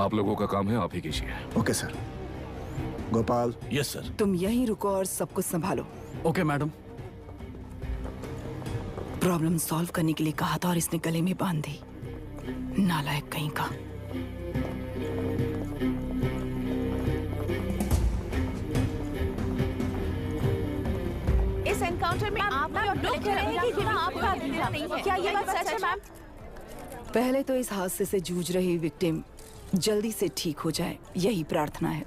आप लोगों का काम है, आप ही कीजिए। Okay sir. Gopal. Yes sir. तुम यहीं रुको और सब कुछ संभालो। Okay madam. प्रॉब्लम सॉल्व करने के लिए कहा था और इसने गले में बांध दी। नालायक कहीं का। इस एनकाउंटर में आप लोग कह रहे हैं कि ये आपका अधिकार नहीं है। क्या ये बात सच है मैम? पहले तो इस हादसे से जूझ रही विक्टिम जल्दी से ठीक हो जाए, यही प्रार्थना है।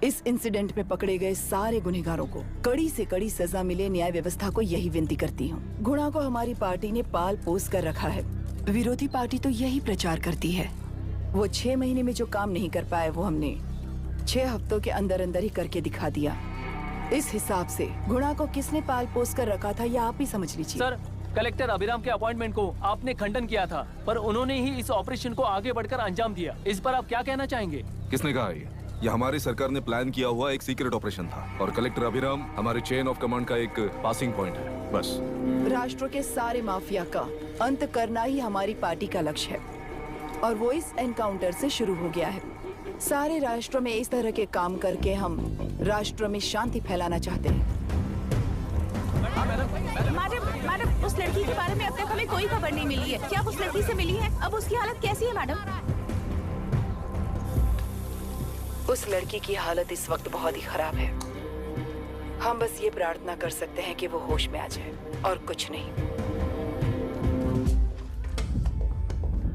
इस इंसिडेंट में पकड़े गए सारे गुनहगारों को कड़ी से कड़ी सजा मिले, न्याय व्यवस्था को यही विनती करती हूँ। गुणा को हमारी पार्टी ने पाल पोस कर रखा है। विरोधी पार्टी तो यही प्रचार करती है। वो 6 महीने में जो काम नहीं कर पाए वो हमने 6 हफ्तों के अंदर अंदर ही करके दिखा दिया। इस हिसाब से गुणा को किसने पाल पोस कर रखा था यह आप ही समझ लीजिए। सर, कलेक्टर अभिराम के अपॉइंटमेंट को आपने खंडन किया था, पर उन्होंने ही इस ऑपरेशन को आगे बढ़कर अंजाम दिया। इस पर आप क्या कहना चाहेंगे? किसने कहा ये हमारी सरकार ने प्लान किया हुआ एक सीक्रेट ऑपरेशन था और कलेक्टर अभिराम हमारे चेन ऑफ कमांड का एक पासिंग पॉइंट है, बस। राष्ट्र के सारे माफिया का अंत करना ही हमारी पार्टी का लक्ष्य है और वो इस एनकाउंटर से शुरू हो गया है। सारे राष्ट्रों में इस तरह के काम करके हम राष्ट्र में शांति फैलाना चाहते हैं। मैडम, उस लड़की के बारे में अब तक हमें कोई खबर नहीं मिली है। क्या आप उस लड़की से मिली है? अब उसकी हालत कैसी है मैडम? उस लड़की की हालत इस वक्त बहुत ही खराब है। हम बस ये प्रार्थना कर सकते हैं कि वो होश में आ जाए और कुछ नहीं।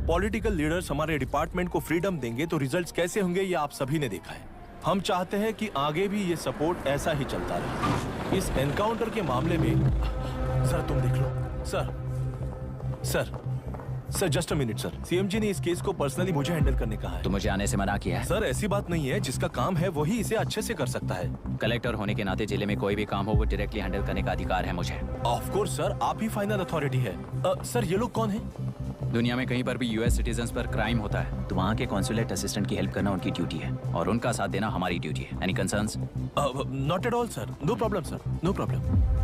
पॉलिटिकल लीडर्स हमारे डिपार्टमेंट को फ्रीडम देंगे तो रिजल्ट्स कैसे होंगे ये आप सभी ने देखा है। हम चाहते हैं कि आगे भी ये सपोर्ट ऐसा ही चलता रहे। इस एनकाउंटर के मामले में सर तुम देख लो। Sir just a minute sir. CM ji ने इस केस को पर्सनली मुझे हैंडल करने कहा है। तो मुझे आने से मना किया है? सर ऐसी बात नहीं है, जिसका काम है वही इसे अच्छे से कर सकता है। कलेक्टर होने के नाते जिले में कोई भी काम हो वो डायरेक्टली हैंडल करने का अधिकार है मुझे। ऑफ कोर्स सर, आप ही फाइनल अथॉरिटी है। सर ये लोग कौन है? दुनिया में कहीं पर भी यूएस सिटीजन्स पर क्राइम होता है तो वहाँ के कॉन्सुलेट असिस्टेंट की हेल्प करना उनकी ड्यूटी है और उनका साथ देना हमारी ड्यूटी है। Any concerns? Not at all sir, no problem sir, no problem.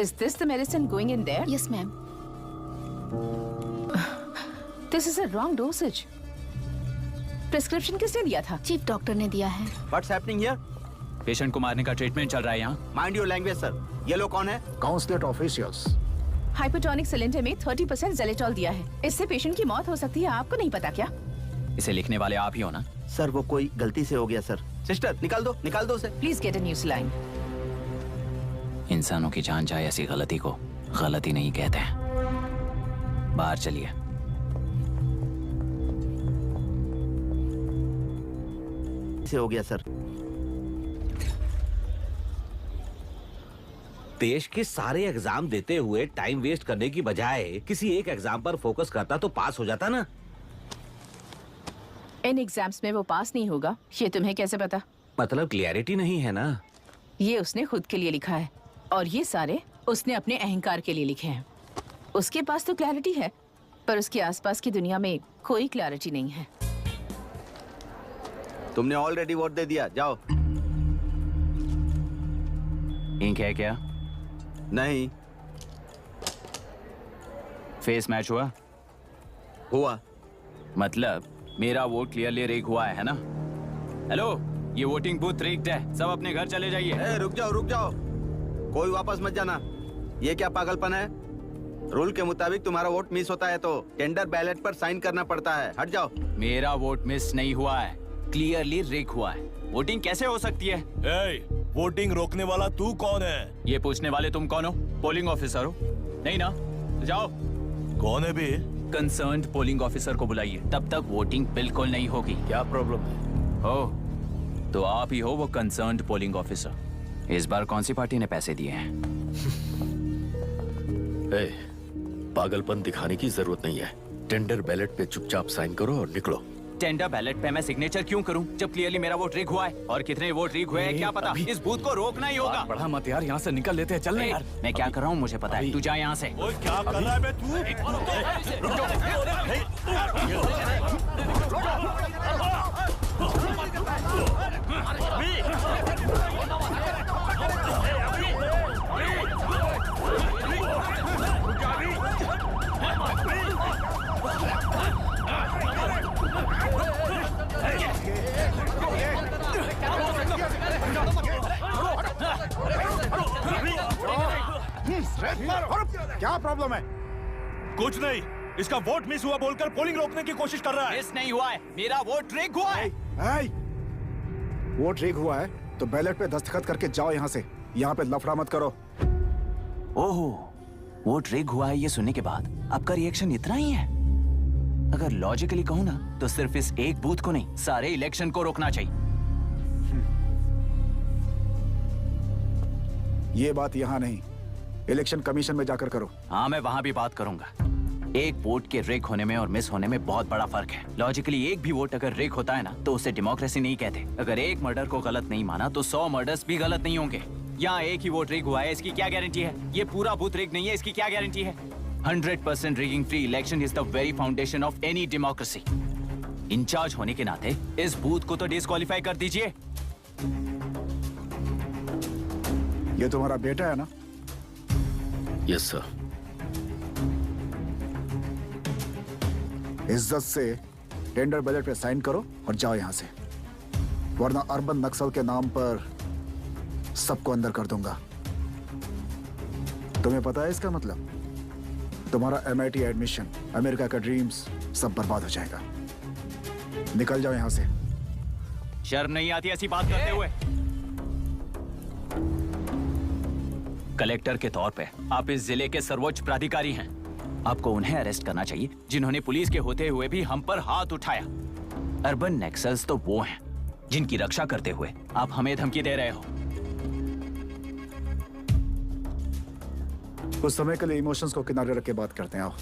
Is this the medicine going in there? Yes, ma'am. This is a wrong dosage. Prescription किसने दिया था? चीफ डॉक्टर ने दिया है। What's happening here? पेशेंट को मारने का treatment चल रहा है यहाँ। Mind your language, sir. ये लोग कौन है? Consulate officials. हाइपोटोनिक सिलेंडर में 30% जेलेटॉल दिया है। इससे पेशेंट की मौत हो सकती है। आपको नहीं पता क्या? इसे लिखने वाले आप ही हो ना? सर वो कोई गलती से हो गया सर। सिस्टर निकाल दो उसे। Please get a new saline. इंसानों की जान जाए ऐसी गलती को गलती नहीं कहते हैं। बाहर चलिए। से हो गया सर। देश के सारे एग्जाम देते हुए टाइम वेस्ट करने की बजाय किसी एक एग्जाम पर फोकस करता तो पास हो जाता ना। इन एग्जाम्स में वो पास नहीं होगा, ये तुम्हें कैसे पता? मतलब क्लियरिटी नहीं है ना। ये उसने खुद के लिए लिखा है और ये सारे उसने अपने अहंकार के लिए लिखे हैं। उसके पास तो क्लैरिटी है पर उसके आसपास की दुनिया में कोई क्लैरिटी नहीं है। तुमने ऑलरेडी वोट दे दिया, जाओ। इंक है क्या? नहीं। फेस मैच हुआ? मतलब मेरा वोट क्लियरली रिग हुआ है ना? हेलो, ये वोटिंग बूथ रिग्ड है, सब अपने घर चले जाइए। रुक जाओ, कोई वापस मत जाना। ये क्या पागलपन है? रूल के मुताबिक तुम्हारा वोट मिस होता है तो टेंडर बैलेट पर साइन करना पड़ता है। हट जाओ। मेरा वोट मिस नहीं हुआ है, क्लियरली रिग हुआ है। वोटिंग कैसे हो सकती है? वोटिंग रोकने वाला तू कौन है? ये पूछने वाले तुम कौन हो? पोलिंग ऑफिसर हो? नहीं ना? तो जाओ। कौन है बे? कंसर्न्ड पोलिंग ऑफिसर को बुलाइए, तब तक वोटिंग बिल्कुल नहीं होगी। क्या प्रॉब्लम है? तो आप ही हो वो कंसर्न्ड पोलिंग ऑफिसर। इस बार कौन सी पार्टी ने पैसे दिए हैं? पागलपन दिखाने की जरूरत नहीं है। टेंडर बैलेट पे चुपचाप साइन करो और निकलो। टेंडर बैलेट पे मैं सिग्नेचर क्यों करूं जब क्लियरली मेरा वोट रिग हुआ है? और कितने वोट रिग हुए हैं क्या पता? इस बूथ को रोकना ही होगा। बढ़ा मत यार, यहाँ से निकल लेते हैं, चल यार मैं क्या कर रहा हूँ मुझे पता है, तू जा यहाँ से। ओए क्या कर रहा है बे तू? क्या प्रॉब्लम है? कुछ नहीं, इसका वोट मिस हुआ बोलकर पोलिंग रोकने की कोशिश कर रहा है। मिस नहीं हुआ है, मेरा वोट रिग हुआ है। वोट रिग हुआ है तो बैलेट पे दस्तखत करके जाओ यहाँ से। यहाँ पे लफड़ा मत करो। ओहो, वोट रिग हुआ है ये सुनने के बाद आपका रिएक्शन इतना ही है? अगर लॉजिकली कहूँ ना तो सिर्फ इस एक बूथ को नहीं, सारे इलेक्शन को रोकना चाहिए। ये बात यहाँ नहीं, इलेक्शन कमीशन में जाकर करो। हाँ मैं वहाँ भी बात करूंगा। एक वोट के रिग होने में और मिस होने में बहुत बड़ा फर्क है। लॉजिकली एक भी वोट अगर रिग होता है ना तो उसे डेमोक्रेसी नहीं कहते। अगर एक मर्डर को गलत नहीं माना तो 100 मर्डर्स भी गलत नहीं होंगे। यहाँ एक ही वोट रिग हुआ है, इसकी क्या गारंटी है? ये पूरा बूथ रिग नहीं है, इसकी क्या गारंटी है? 100% rigging free election is the very foundation of any democracy. In-charge होने के नाते इस बूथ को तो डिस्क्वालीफाई कर दीजिए। ये तुम्हारा बेटा है ना? Yes sir. इज्जत से टेंडर बैलेट पे साइन करो और जाओ यहाँ से, वरना अर्बन नक्सल के नाम पर सबको अंदर कर दूंगा। तुम्हें पता है इसका मतलब? तुम्हारा MIT एडमिशन, अमेरिका का ड्रीम्स सब बर्बाद हो जाएगा। निकल जाओ यहाँ से। शर्म नहीं आती ऐसी बात करते हुए? कलेक्टर के तौर पे आप इस जिले के सर्वोच्च प्राधिकारी हैं। आपको उन्हें अरेस्ट करना चाहिए जिन्होंने पुलिस के होते हुए भी हम पर हाथ उठाया। अर्बन नेक्सल्स तो वो हैं जिनकी रक्षा करते हुए आप हमें धमकी दे रहे हो। कुछ समय के लिए इमोशंस को किनारे रख के बात करते हैं। आओ।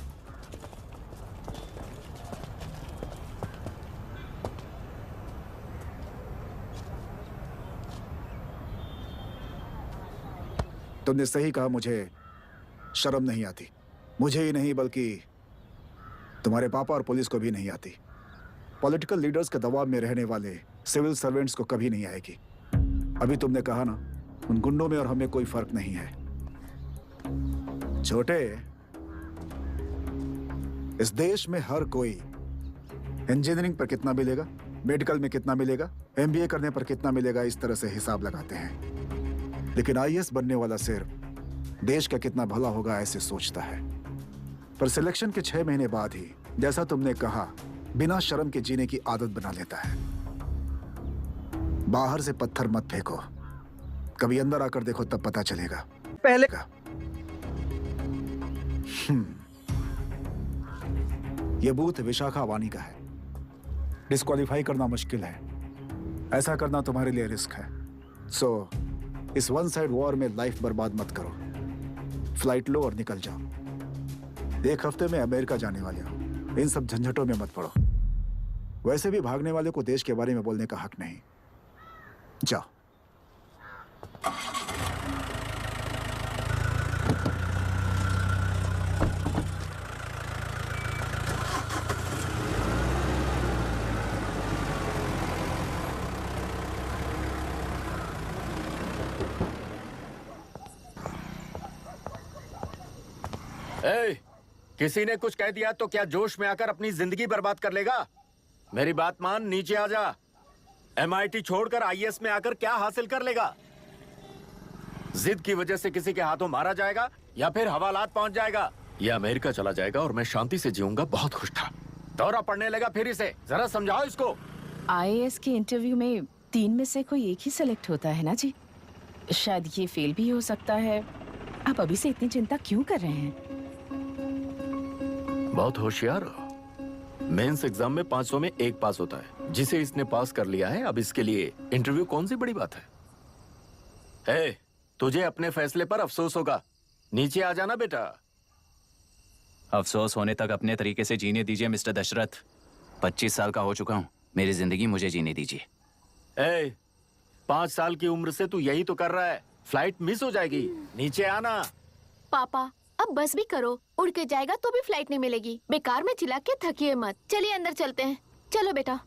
तुमने सही कहा, मुझे शर्म नहीं आती। मुझे ही नहीं बल्कि तुम्हारे पापा और पुलिस को भी नहीं आती। पॉलिटिकल लीडर्स के दबाव में रहने वाले सिविल सर्वेंट्स को कभी नहीं आएगी। अभी तुमने कहा ना, उन गुंडों में और हमें कोई फर्क नहीं है। छोटे, इस देश में हर कोई इंजीनियरिंग पर कितना मिलेगा, मेडिकल में कितना मिलेगा, MBA करने पर कितना मिलेगा, इस तरह से हिसाब लगाते हैं। लेकिन IAS बनने वाला सिर्फ देश का कितना भला होगा ऐसे सोचता है। पर सिलेक्शन के 6 महीने बाद ही, जैसा तुमने कहा, बिना शर्म के जीने की आदत बना लेता है। बाहर से पत्थर मत फेंको, कभी अंदर आकर देखो तब पता चलेगा। पहले का यह बूथ विशाखा वानी का है। डिस्क्वालीफाई करना मुश्किल है, ऐसा करना तुम्हारे लिए रिस्क है। सो इस वन साइड वॉर में लाइफ बर्बाद मत करो। फ्लाइट लो और निकल जाओ। 1 हफ्ते में अमेरिका जाने वाले हो, इन सब झंझटों में मत पड़ो। वैसे भी भागने वाले को देश के बारे में बोलने का हक नहीं। जाओ। किसी ने कुछ कह दिया तो क्या जोश में आकर अपनी जिंदगी बर्बाद कर लेगा? मेरी बात मान, नीचे आ जा। MIT छोड़कर IAS में आकर क्या हासिल कर लेगा? जिद की वजह से किसी के हाथों मारा जाएगा या फिर हवालात पहुंच जाएगा, या अमेरिका चला जाएगा और मैं शांति से जीऊंगा। बहुत खुश था, दौरा पड़ने लगा फिर इसे। जरा समझाओ इसको। IAS के इंटरव्यू में 3 में से कोई एक ही सेलेक्ट होता है ना जी? शायद ये फेल भी हो सकता है। आप अभी से इतनी चिंता क्यों कर रहे हैं? बहुत होशियार हो। मेंस एग्जाम में 500 में 1 पास होता है, जिसे इसने पास कर लिया है। अब इसके लिए इंटरव्यू कौन सी बड़ी बात है? तुझे अपने फैसले पर अफसोस होगा। नीचे आ जाना बेटा। अफसोस होने तक अपने तरीके से जीने दीजिए मिस्टर दशरथ। 25 साल का हो चुका हूँ। मेरी जिंदगी मुझे जीने दीजिए। 5 साल की उम्र से तू यही तो कर रहा है। फ्लाइट मिस हो जाएगी, नीचे आना। पापा अब बस भी करो, उड़ के जाएगा तो भी फ्लाइट नहीं मिलेगी। बेकार में चिल्ला के थकिए मत। चलिए अंदर चलते हैं। चलो बेटा।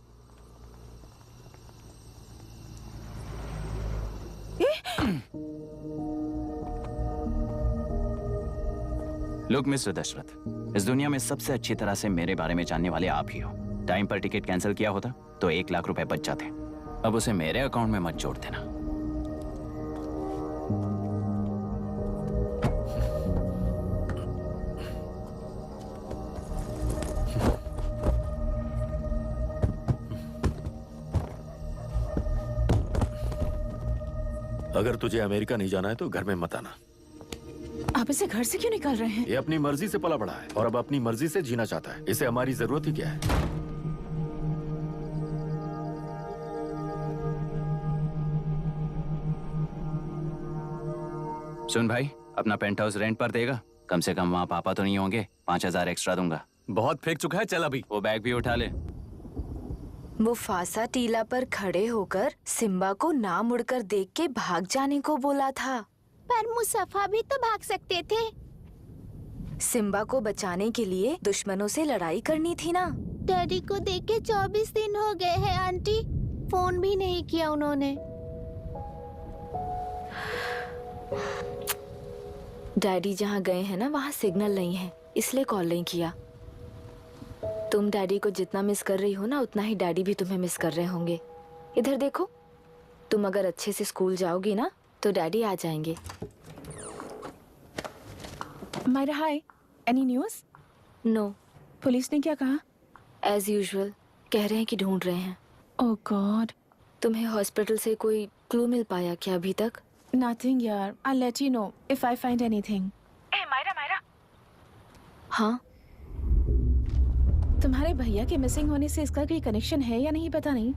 लुक मिस्टर दशरथ, इस दुनिया में सबसे अच्छी तरह से मेरे बारे में जानने वाले आप ही हो। टाइम पर टिकट कैंसिल किया होता तो 1 लाख रुपए बच जाते। अब उसे मेरे अकाउंट में मत जोड़ देना। अगर तुझे अमेरिका नहीं जाना है तो घर में मत आना। आप इसे घर से क्यों निकाल रहे हैं? ये अपनी मर्जी से पला बड़ा है और अब अपनी मर्जी से जीना चाहता है। इसे हमारी जरूरत ही क्या है? सुन भाई, अपना पेंट हाउस रेंट पर देगा? कम से कम वहाँ पापा तो नहीं होंगे। 5000 एक्स्ट्रा दूंगा। बहुत फेंक चुका है, चल अभी। वो बैग भी उठा ले। मुफासा टीला पर खड़े होकर सिम्बा को ना मुड़कर देख के भाग जाने को बोला था। पर मुसफा भी तो भाग सकते थे। सिम्बा को बचाने के लिए दुश्मनों से लड़ाई करनी थी ना। डैडी को देख के 24 दिन हो गए हैं आंटी। फोन भी नहीं किया उन्होंने। डैडी जहाँ गए हैं ना वहाँ सिग्नल नहीं है, इसलिए कॉल नहीं किया। तुम डैडी को जितना मिस कर रही हो ना उतना ही डैडी भी तुम्हें मिस कर रहे होंगे। इधर देखो, तुम अगर अच्छे से स्कूल जाओगी ना तो डैडी आ जाएंगे। मायरा हाय, एनी न्यूज़? नो। पुलिस ने क्या कहा? एज यूजुअल कह रहे हैं कि ढूंढ रहे हैं। ओह गॉड। तुम्हें हॉस्पिटल से कोई क्लू मिल पाया क्या अभी तक? नथिंग यार, I let you know if I find anything. ए मायरा। हाँ, तुम्हारे भैया के मिसिंग होने से इसका कोई कनेक्शन है या नहीं पता नहीं,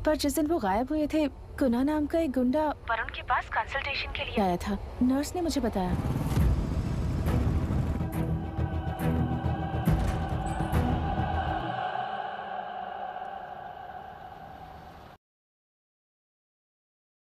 पर जिस दिन वो गायब हुए थे कुना नाम का एक गुंडा वरुण के पास कंसल्टेशन के लिए आया था। नर्स ने मुझे बताया।